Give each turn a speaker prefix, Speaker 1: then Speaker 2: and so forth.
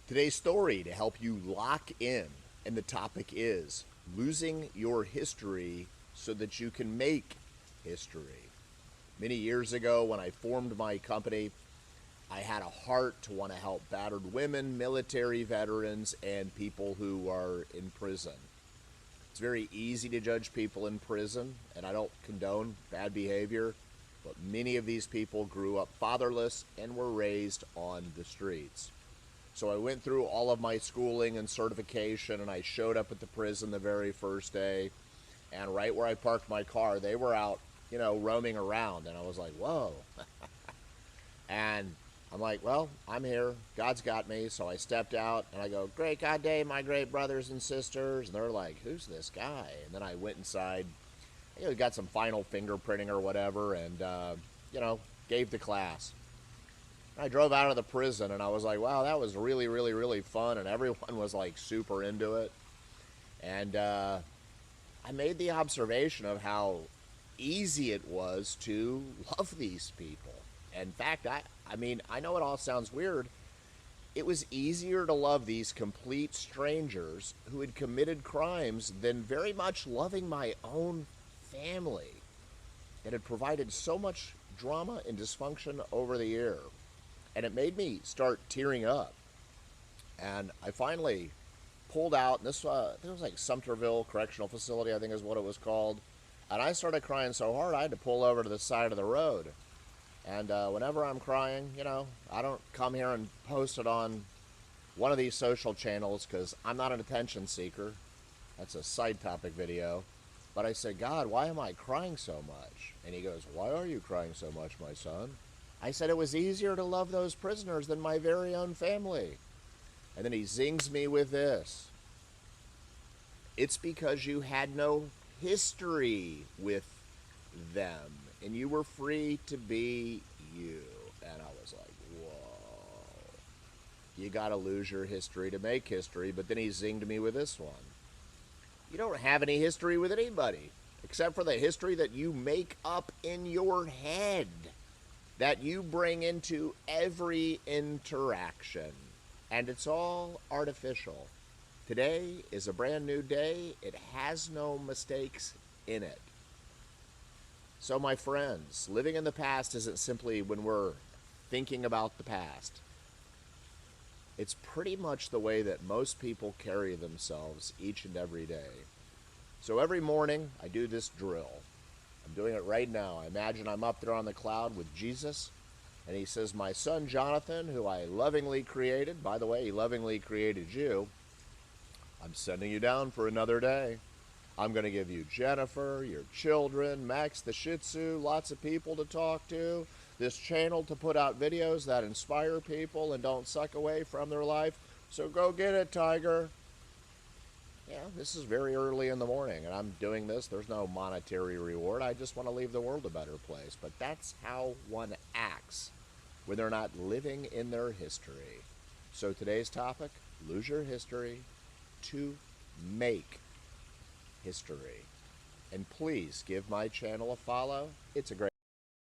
Speaker 1: Today's story to help you lock in, and the topic is losing your history so that you can make history. Many years ago, when I formed my company, I had a heart to want to help battered women, military veterans, and people who are in prison. It's very easy to judge people in prison, and I don't condone bad behavior, but many of these people grew up fatherless and were raised on the streets. So I went through all of my schooling and certification, and I showed up at the prison the very first day. And right where I parked my car, they were out, roaming around. And I was like, whoa. And I'm like, well, I'm here. God's got me. So I stepped out and I go, great God day, my great brothers and sisters. And they're like, who's this guy? And then I went inside, got some final fingerprinting or whatever, and, gave the class. I drove out of the prison and I was like, wow, that was really, really, really fun. And everyone was like super into it. And I made the observation of how easy it was to love these people. In fact, I know it all sounds weird. It was easier to love these complete strangers who had committed crimes than very much loving my own family that had provided so much drama and dysfunction over the year. And it made me start tearing up. And I finally pulled out, and I think it was like Sumterville Correctional Facility, I think is what it was called. And I started crying so hard I had to pull over to the side of the road. And whenever I'm crying, I don't come here and post it on one of these social channels because I'm not an attention seeker. That's a side topic video. But I said, God, why am I crying so much? And he goes, why are you crying so much, my son? I said it was easier to love those prisoners than my very own family. And then he zings me with this. It's because you had no history with them, and you were free to be you. And I was like, whoa. You gotta lose your history to make history. But then he zinged me with this one. You don't have any history with anybody, except for the history that you make up in your head, that you bring into every interaction. And it's all artificial. Today is a brand new day. It has no mistakes in it. So, my friends, living in the past isn't simply when we're thinking about the past. It's pretty much the way that most people carry themselves each and every day. So every morning, I do this drill. I'm doing it right now. I imagine I'm up there on the cloud with Jesus, and he says, my son Jonathan, who I lovingly created, by the way, he lovingly created you, I'm sending you down for another day. I'm going to give you Jennifer, your children, Max the Shih Tzu, lots of people to talk to, this channel to put out videos that inspire people and don't suck away from their life. So go get it, Tiger. Yeah, this is very early in the morning, and I'm doing this. There's no monetary reward. I just want to leave the world a better place. But that's how one acts when they're not living in their history. So today's topic, lose your history to make history. And please give my channel a follow. It's a great